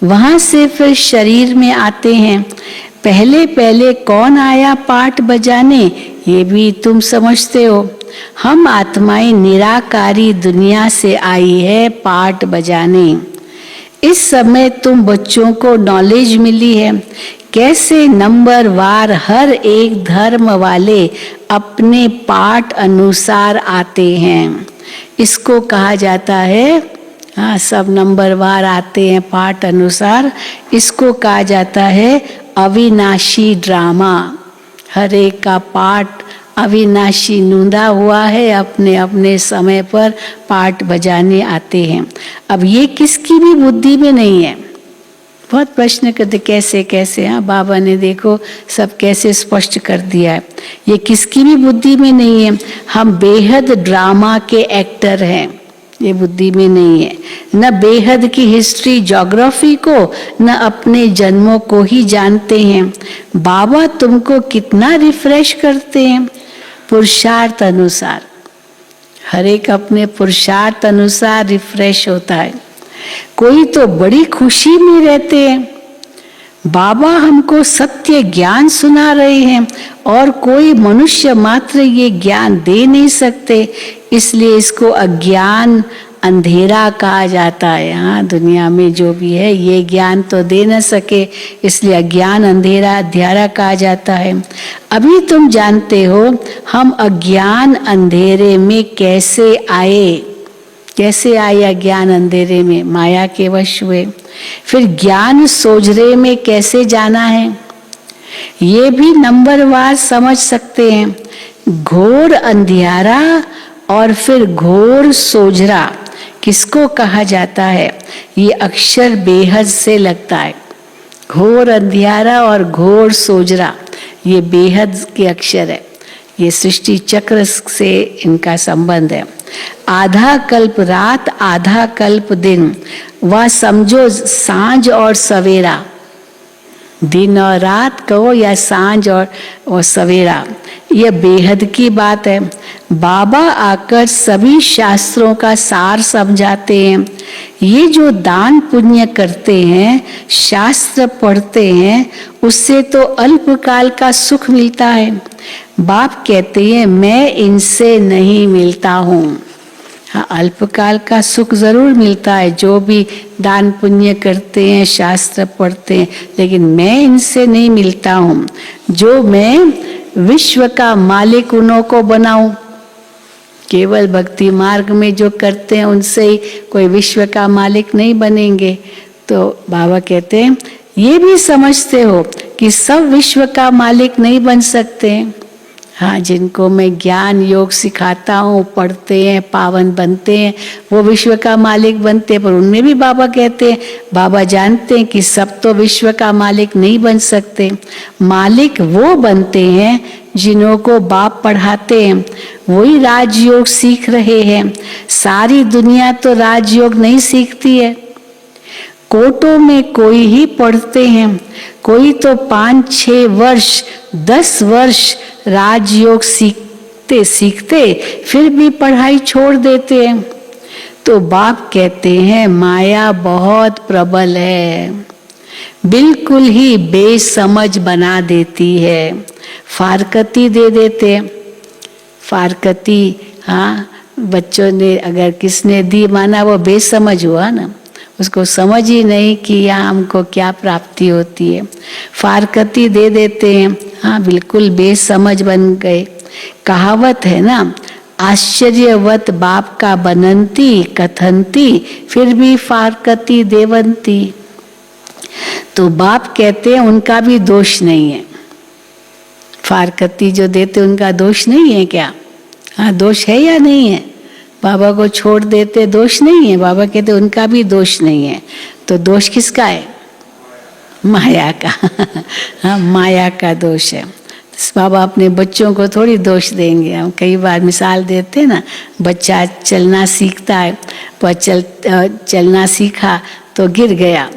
वहाँ से फिर शरीर में आते हैं। पहले पहले कौन आया पाठ बजाने, ये भी तुम समझते हो। हम आत्माएं निराकारी दुनिया से आई है पाठ बजाने। इस समय तुम बच्चों को नॉलेज मिली है कैसे नंबर वार हर एक धर्म वाले अपने पाठ अनुसार आते हैं। इसको कहा जाता है, हाँ सब नंबर वार आते हैं पाठ अनुसार, इसको कहा जाता है अविनाशी ड्रामा। हर एक का पाठ अविनाशी नूंदा हुआ है, अपने अपने समय पर पाठ बजाने आते हैं। अब ये किसकी भी बुद्धि में नहीं है। बहुत प्रश्न करते कैसे कैसे, हाँ बाबा ने देखो सब कैसे स्पष्ट कर दिया है। ये किसकी भी बुद्धि में नहीं है। हम बेहद ड्रामा के एक्टर हैं, ये बुद्धि में नहीं है। न बेहद की हिस्ट्री ज्योग्राफी को, न अपने जन्मों को ही जानते हैं। बाबा तुमको कितना रिफ्रेश करते हैं पुरुषार्थ अनुसार। हर एक अपने पुरुषार्थ अनुसार रिफ्रेश होता है। कोई तो बड़ी खुशी में रहते हैं। बाबा हमको सत्य ज्ञान सुना रहे हैं और कोई मनुष्य मात्र ये ज्ञान दे नहीं सकते, इसलिए इसको अज्ञान अंधेरा कहा जाता है। हाँ दुनिया में जो भी है ये ज्ञान तो दे न सके, इसलिए अज्ञान अंधेरा अंधेरा कहा जाता है। अभी तुम जानते हो हम अज्ञान अंधेरे में कैसे आए। कैसे आए अज्ञान अंधेरे में, माया के वश हुए। फिर ज्ञान सोजरे में कैसे जाना है, ये भी नंबरवार समझ सकते हैं। घोर अंधियारा और फिर घोर सोजरा किसको कहा जाता है, ये अक्षर बेहद से लगता है। घोर अंधियारा और घोर सोजरा ये बेहद के अक्षर है। ये सृष्टि चक्र से इनका संबंध है। आधा कल्प रात आधा कल्प दिन, वह समझो सांझ और सवेरा। दिन और रात कहो या सांझ और सवेरा, यह बेहद की बात है। बाबा आकर सभी शास्त्रों का सार समझाते हैं। ये जो दान पुण्य करते हैं, शास्त्र पढ़ते हैं, उससे तो अल्पकाल का सुख मिलता है। बाप कहते हैं मैं इनसे नहीं मिलता हूँ। हाँ, अल्पकाल का सुख जरूर मिलता है जो भी दान पुण्य करते हैं, शास्त्र पढ़ते हैं, लेकिन मैं इनसे नहीं मिलता हूँ। जो मैं विश्व का मालिक उन्हों को बनाऊं, केवल भक्ति मार्ग में जो करते हैं उनसे ही कोई विश्व का मालिक नहीं बनेंगे। तो बाबा कहते हैं ये भी समझते हो कि सब विश्व का मालिक नहीं बन सकते। हाँ, जिनको मैं ज्ञान योग सिखाता हूँ, पढ़ते हैं, पावन बनते हैं, वो विश्व का मालिक बनते हैं। पर उनमें भी बाबा कहते हैं, बाबा जानते हैं कि सब तो विश्व का मालिक नहीं बन सकते। मालिक वो बनते हैं जिन्हों को बाप पढ़ाते हैं, वही राजयोग सीख रहे हैं। सारी दुनिया तो राजयोग नहीं सीखती है। कोटों में कोई ही पढ़ते हैं, कोई तो 5-6 वर्ष 10 वर्ष राजयोग सीखते सीखते फिर भी पढ़ाई छोड़ देते हैं। तो बाप कहते हैं माया बहुत प्रबल है, बिल्कुल ही बेसमझ बना देती है। फारकती दे देते, फारकती। हाँ, बच्चों ने अगर किसने दी माना वो बेसमझ हुआ ना, उसको समझ ही नहीं कि यहाँ हमको क्या प्राप्ति होती है। फारकती दे देते हैं। हाँ, बिल्कुल बेसमझ बन गए। कहावत है ना, आश्चर्यवत बाप का बनंती कथंती फिर भी फारकती देवंती। तो बाप कहते हैं उनका भी दोष नहीं है। फारकती जो देते उनका दोष नहीं है क्या? हाँ, दोष है या नहीं है? बाबा को छोड़ देते दोष नहीं है? बाबा कहते उनका भी दोष नहीं है। तो दोष किसका है? माया का। हाँ, माया का दोष है। बाबा अपने बच्चों को थोड़ी दोष देंगे। हम कई बार मिसाल देते हैं ना, बच्चा चलना सीखता है, पर चलना सीखा तो गिर गया,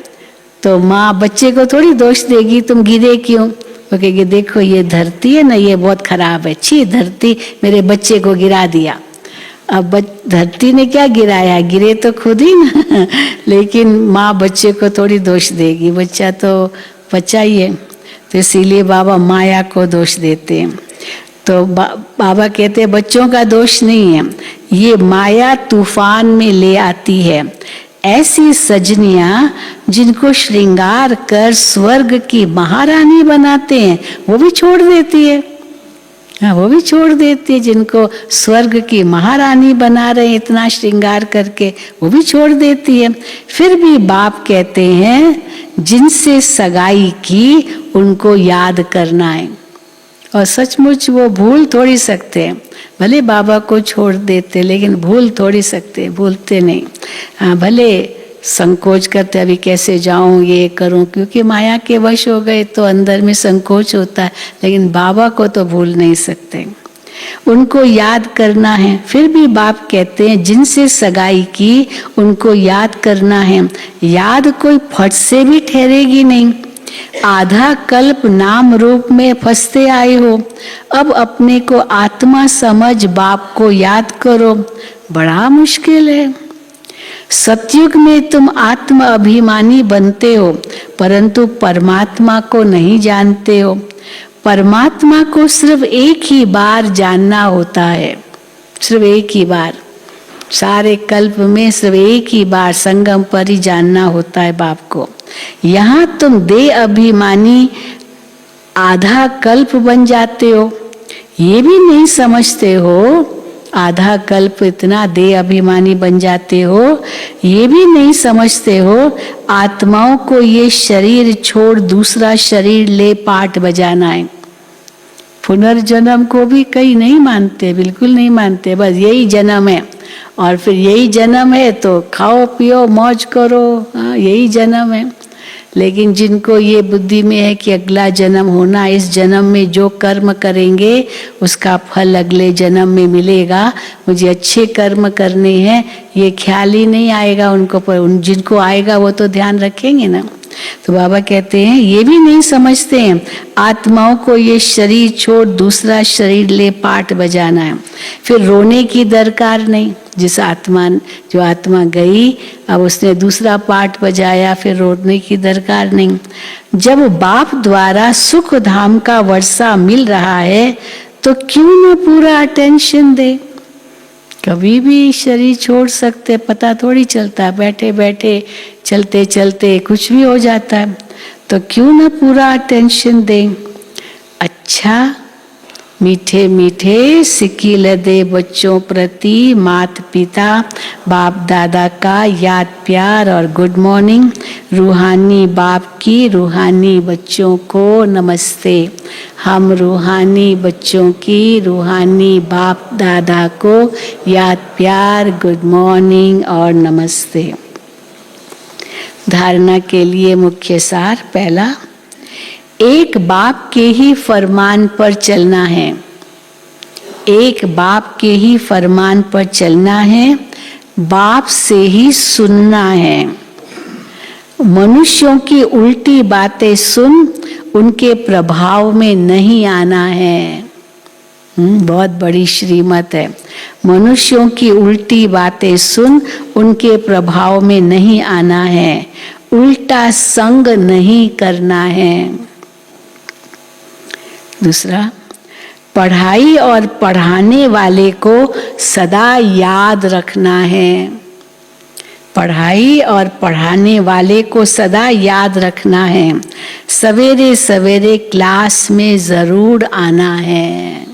तो माँ बच्चे को थोड़ी दोष देगी तुम गिरे क्यों। वो कहेगी देखो ये धरती है ना, ये बहुत खराब है, छी धरती मेरे बच्चे को गिरा दिया। अब धरती ने क्या गिराया, गिरे तो खुद ही ना। लेकिन माँ बच्चे को थोड़ी दोष देगी, बच्चा तो बच्चा ही है। तो इसीलिए बाबा माया को दोष देते हैं। तो बाबा कहते हैं बच्चों का दोष नहीं है, ये माया तूफान में ले आती है। ऐसी सजनियां जिनको श्रृंगार कर स्वर्ग की महारानी बनाते हैं वो भी छोड़ देती है। हाँ, वो भी छोड़ देती है। जिनको स्वर्ग की महारानी बना रहे हैं इतना श्रृंगार करके, वो भी छोड़ देती है। फिर भी बाप कहते हैं जिनसे सगाई की उनको याद करना है। और सचमुच वो भूल थोड़ी सकते हैं। भले बाबा को छोड़ देते लेकिन भूल थोड़ी सकते, भूलते नहीं। हाँ, भले संकोच करते अभी कैसे जाऊं, ये करूं, क्योंकि माया के वश हो गए तो अंदर में संकोच होता है, लेकिन बाबा को तो भूल नहीं सकते। उनको याद करना है। फिर भी बाप कहते हैं जिनसे सगाई की उनको याद करना है। याद कोई फट से भी ठहरेगी नहीं। आधा कल्प नाम रूप में फंसते आए हो, अब अपने को आत्मा समझ बाप को याद करो। बड़ा मुश्किल है। सतयुग में तुम आत्म अभिमानी बनते हो, परंतु परमात्मा को नहीं जानते हो। परमात्मा को सिर्फ एक ही बार जानना होता है, सिर्फ एक ही बार। सारे कल्प में सिर्फ एक ही बार संगम पर ही जानना होता है बाप को। यहाँ तुम देह अभिमानी आधा कल्प बन जाते हो, ये भी नहीं समझते हो। आधा कल्प इतना देह अभिमानी बन जाते हो, ये भी नहीं समझते हो। आत्माओं को ये शरीर छोड़ दूसरा शरीर ले पाठ बजाना है। पुनर्जन्म को भी कई नहीं मानते, बिल्कुल नहीं मानते। बस यही जन्म है और फिर यही जन्म है तो खाओ पियो मौज करो, यही जन्म है। लेकिन जिनको ये बुद्धि में है कि अगला जन्म होना, इस जन्म में जो कर्म करेंगे उसका फल अगले जन्म में मिलेगा, मुझे अच्छे कर्म करने हैं, ये ख्याल ही नहीं आएगा उनको। पर जिनको आएगा वो तो ध्यान रखेंगे ना। तो बाबा कहते हैं ये भी नहीं समझते हैं आत्माओं को ये शरीर छोड़ दूसरा शरीर ले पाठ बजाना है, फिर रोने की दरकार नहीं। जो आत्मा गई अब उसने दूसरा पाठ बजाया, फिर रोने की दरकार नहीं। जब बाप द्वारा सुख धाम का वर्षा मिल रहा है तो क्यों न पूरा अटेंशन दे। कभी भी शरीर छोड़ सकते, पता थोड़ी चलता, बैठे बैठे चलते चलते कुछ भी हो जाता है, तो क्यों ना पूरा अटेंशन दें। अच्छा मीठे मीठे सिक्की दे बच्चों प्रति मात पिता बाप दादा का याद प्यार और गुड मॉर्निंग। रूहानी बाप की रूहानी बच्चों को नमस्ते। हम रूहानी बच्चों की रूहानी बाप दादा को याद प्यार गुड मॉर्निंग और नमस्ते। धारणा के लिए मुख्य सार पहला, एक बाप के ही फरमान पर चलना है। एक बाप के ही फरमान पर चलना है, बाप से ही सुनना है। मनुष्यों की उल्टी बातें सुन उनके प्रभाव में नहीं आना है। बहुत बड़ी श्रीमत है। मनुष्यों की उल्टी बातें सुन उनके प्रभाव में नहीं आना है, उल्टा संग नहीं करना है। दूसरा, पढ़ाई और पढ़ाने वाले को सदा याद रखना है। पढ़ाई और पढ़ाने वाले को सदा याद रखना है। सवेरे सवेरे क्लास में जरूर आना है।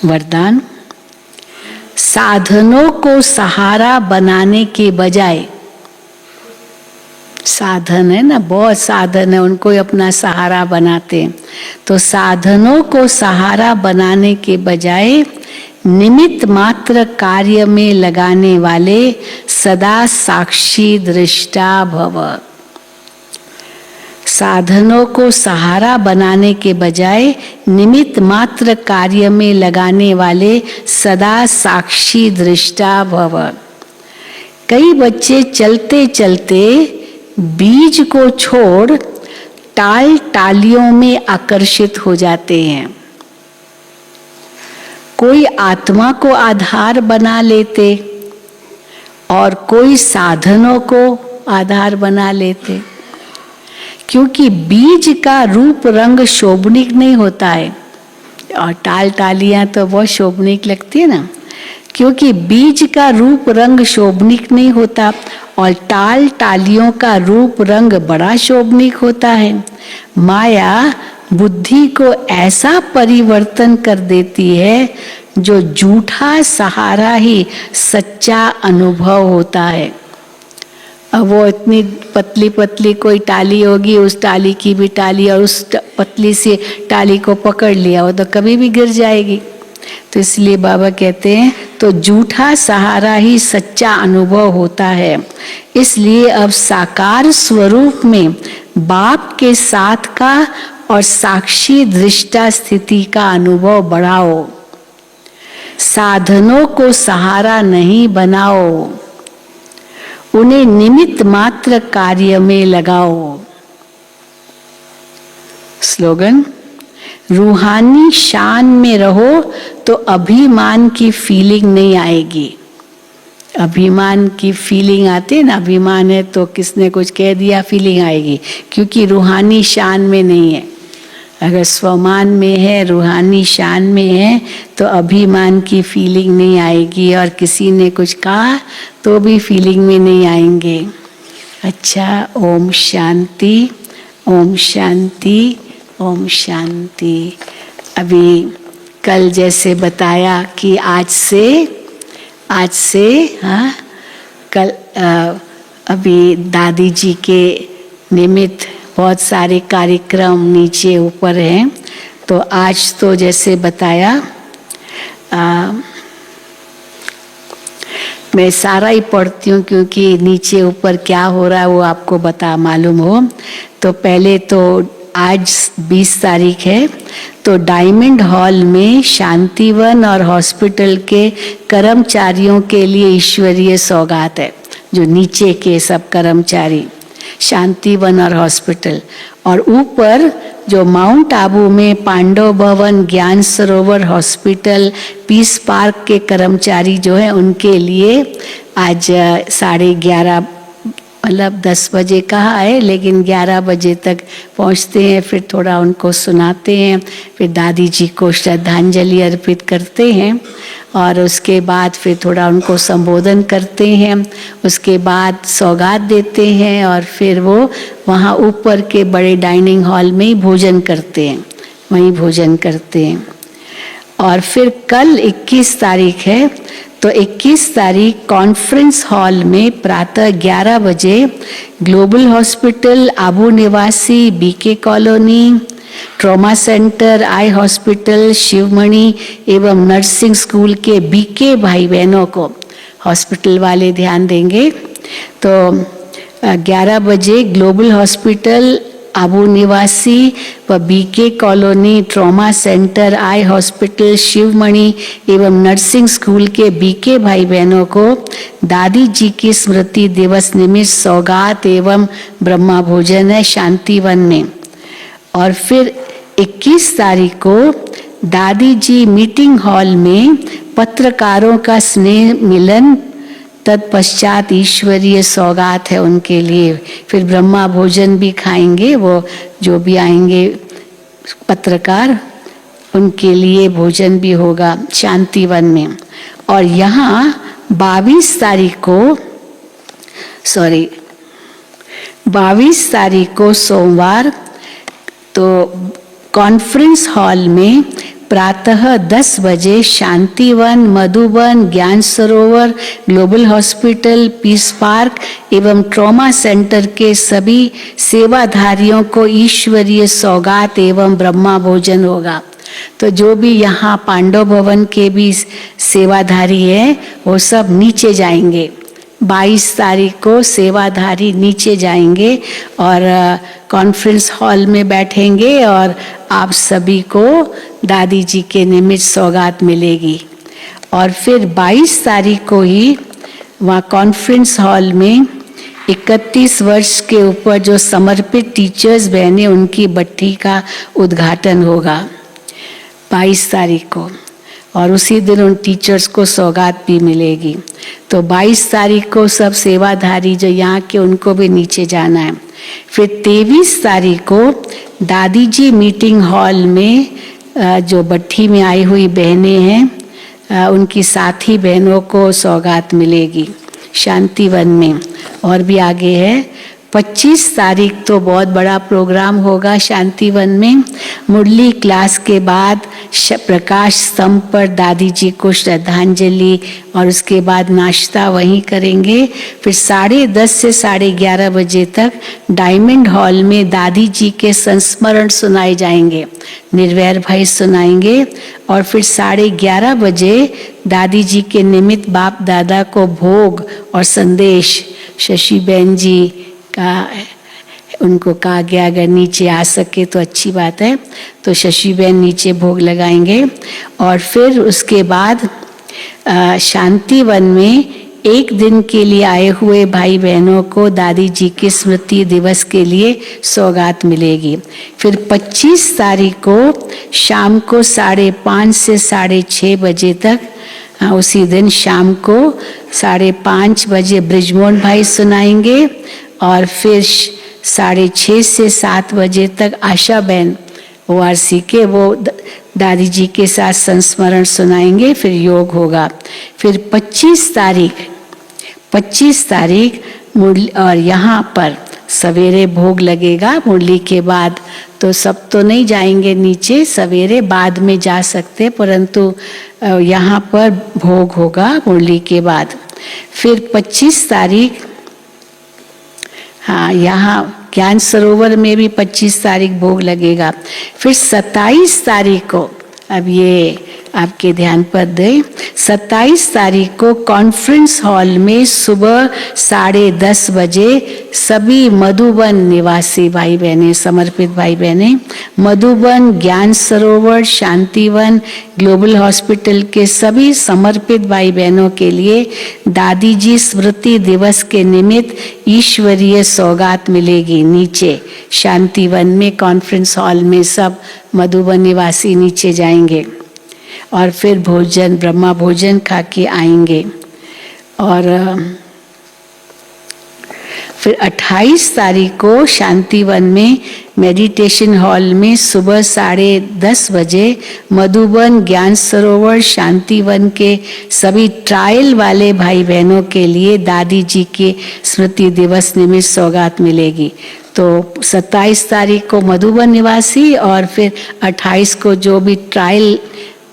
वरदान, साधनों को सहारा बनाने के बजाय, साधन है ना, बहुत साधन है, उनको अपना सहारा बनाते हैं, तो साधनों को सहारा बनाने के बजाय निमित्त मात्र कार्य में लगाने वाले सदा साक्षी दृष्टा भव। साधनों को सहारा बनाने के बजाय निमित्त मात्र कार्य में लगाने वाले सदा साक्षी दृष्टा भव। कई बच्चे चलते चलते बीज को छोड़ टाल टालियों में आकर्षित हो जाते हैं। कोई आत्मा को आधार बना लेते और कोई साधनों को आधार बना लेते, क्योंकि बीज का रूप रंग शोभनिक नहीं होता है। और टाल टालियां तो बहुत शोभनिक लगती है ना, क्योंकि बीज का रूप रंग शोभनिक नहीं होता और टाल टालियों का रूप रंग बड़ा शोभनिक होता है। माया बुद्धि को ऐसा परिवर्तन कर देती है जो झूठा सहारा ही सच्चा अनुभव होता है। अब वो इतनी पतली पतली कोई टाली होगी, उस टाली की भी टाली और उस पतली सी टाली को पकड़ लिया वो तो कभी भी गिर जाएगी। तो इसलिए बाबा कहते हैं तो झूठा सहारा ही सच्चा अनुभव होता है। इसलिए अब साकार स्वरूप में बाप के साथ का और साक्षी दृष्टा स्थिति का अनुभव बढ़ाओ। साधनों को सहारा नहीं बनाओ, उन्हें निमित्त मात्र कार्य में लगाओ। स्लोगन, रूहानी शान में रहो तो अभिमान की फीलिंग नहीं आएगी। अभिमान की फीलिंग आती है ना, अभिमान है तो किसने कुछ कह दिया फीलिंग आएगी, क्योंकि रूहानी शान में नहीं है। अगर स्वमान में है, रूहानी शान में है तो अभिमान की फीलिंग नहीं आएगी और किसी ने कुछ कहा तो भी फीलिंग में नहीं आएंगे। अच्छा, ओम शांति, ओम शांति, ओम शांति। अभी कल जैसे बताया कि आज से हाँ कल अभी दादी जी के निमित्त बहुत सारे कार्यक्रम नीचे ऊपर हैं। तो आज तो जैसे बताया मैं सारा ही पढ़ती हूँ क्योंकि नीचे ऊपर क्या हो रहा है वो आपको मालूम हो। तो पहले तो आज 20 तारीख है तो डायमंड हॉल में शांतिवन और हॉस्पिटल के कर्मचारियों के लिए ईश्वरीय सौगात है। जो नीचे के सब कर्मचारी, शांतिवन और हॉस्पिटल, और ऊपर जो माउंट आबू में पांडव भवन, ज्ञान सरोवर हॉस्पिटल, पीस पार्क के कर्मचारी जो हैं उनके लिए आज 11:30 मतलब 10 बजे कहा है, लेकिन 11 बजे तक पहुंचते हैं। फिर थोड़ा उनको सुनाते हैं, फिर दादी जी को श्रद्धांजलि अर्पित करते हैं और उसके बाद फिर थोड़ा उनको संबोधन करते हैं। उसके बाद सौगात देते हैं और फिर वो वहाँ ऊपर के बड़े डाइनिंग हॉल में ही भोजन करते हैं, वहीं भोजन करते हैं। और फिर कल 21 तारीख है, तो 21 तारीख कॉन्फ्रेंस हॉल में प्रातः 11 बजे ग्लोबल हॉस्पिटल, आबू निवासी, BK colony, trauma centre, eye hospital, Shivmani एवं नर्सिंग स्कूल के बीके भाई बहनों को हॉस्पिटल वाले ध्यान देंगे। तो 11 बजे ग्लोबल हॉस्पिटल, आबू निवासी व BK colony, trauma centre, eye hospital, Shivmani एवं नर्सिंग स्कूल के बीके भाई बहनों को दादी जी की स्मृति दिवस निमित्त सौगात एवं ब्रह्मा भोजन है शांतिवन में। और फिर 21 तारीख को दादी जी मीटिंग हॉल में पत्रकारों का स्नेह मिलन, तत्पश्चात ईश्वरीय सौगात है उनके लिए। फिर ब्रह्मा भोजन भी खाएंगे, वो जो भी आएंगे पत्रकार, उनके लिए भोजन भी होगा शांतिवन में। और यहाँ 22 तारीख को सोमवार, तो कॉन्फ्रेंस हॉल में प्रातः 10 बजे शांतिवन, मधुबन, ज्ञान सरोवर, ग्लोबल हॉस्पिटल, पीस पार्क एवं ट्रॉमा सेंटर के सभी सेवाधारियों को ईश्वरीय सौगात एवं ब्रह्मा भोजन होगा। तो जो भी यहाँ पांडव भवन के भी सेवाधारी हैं वो सब नीचे जाएंगे। 22 तारीख को सेवाधारी नीचे जाएंगे और कॉन्फ्रेंस हॉल में बैठेंगे और आप सभी को दादी जी के निमित्त सौगात मिलेगी। और फिर 22 तारीख को ही वहाँ कॉन्फ्रेंस हॉल में 31 वर्ष के ऊपर जो समर्पित टीचर्स बहनें, उनकी भट्ठी का उद्घाटन होगा 22 तारीख को, और उसी दिन उन टीचर्स को सौगात भी मिलेगी। तो 22 तारीख को सब सेवाधारी जो यहाँ के, उनको भी नीचे जाना है। फिर 23 तारीख को दादी जी मीटिंग हॉल में जो भट्ठी में आई हुई बहनें हैं, उनकी साथी बहनों को सौगात मिलेगी शांतिवन में। और भी आगे है 25 तारीख तो बहुत बड़ा प्रोग्राम होगा शांतिवन में। मुरली क्लास के बाद प्रकाश स्तंभ पर दादी जी को श्रद्धांजलि और उसके बाद नाश्ता वहीं करेंगे। फिर 10:30 से 11:30 बजे तक डायमंड हॉल में दादी जी के संस्मरण सुनाए जाएंगे, निर्वैर भाई सुनाएंगे। और फिर 11:30 बजे दादी जी के निमित्त बाप दादा को भोग और संदेश शशि बहन जी का, उनको कहा गया अगर नीचे आ सके तो अच्छी बात है, तो शशि बहन नीचे भोग लगाएंगे। और फिर उसके बाद शांतिवन में एक दिन के लिए आए हुए भाई बहनों को दादी जी की स्मृति दिवस के लिए सौगात मिलेगी। फिर 25 तारीख को शाम को 5:30 से 6:30 बजे तक, उसी दिन शाम को 5:30 बजे ब्रिजमोहन भाई सुनाएंगे। और फिर 6:30 से 7 बजे तक आशा बहन ORC के, वो दादी जी के साथ संस्मरण सुनाएंगे, फिर योग होगा। फिर 25 तारीख मुरली, और यहाँ पर सवेरे भोग लगेगा मुरली के बाद। तो सब तो नहीं जाएंगे नीचे, सवेरे बाद में जा सकते, परंतु यहाँ पर भोग होगा मुरली के बाद। फिर 25 तारीख, हाँ, यहाँ ज्ञान सरोवर में भी 25 तारीख भोग लगेगा। फिर 27 तारीख को, अब ये आपके ध्यान पर दे, 27 तारीख को कॉन्फ्रेंस हॉल में सुबह 10:30 बजे सभी मधुबन निवासी भाई बहनें, समर्पित भाई बहनें मधुबन, ज्ञान सरोवर, शांतिवन, ग्लोबल हॉस्पिटल के सभी समर्पित भाई बहनों के लिए दादी जी स्मृति दिवस के निमित्त ईश्वरीय सौगात मिलेगी। नीचे शांतिवन में कॉन्फ्रेंस हॉल में सब मधुबन निवासी नीचे जाएंगे और फिर भोजन, ब्रह्मा भोजन खा के आएंगे। और फिर 28 तारीख को शांतिवन में मेडिटेशन हॉल में सुबह 10:30 बजे मधुबन, ज्ञान सरोवर, शांतिवन के सभी ट्रायल वाले भाई बहनों के लिए दादी जी के स्मृति दिवस निमित्त सौगात मिलेगी। तो 27 तारीख को मधुबन निवासी और फिर 28 को जो भी ट्रायल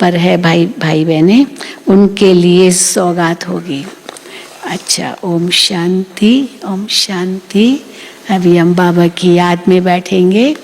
पर है भाई बहनें, उनके लिए सौगात होगी। अच्छा, ओम शांति, ओम शांति। अभी हम बाबा की याद में बैठेंगे।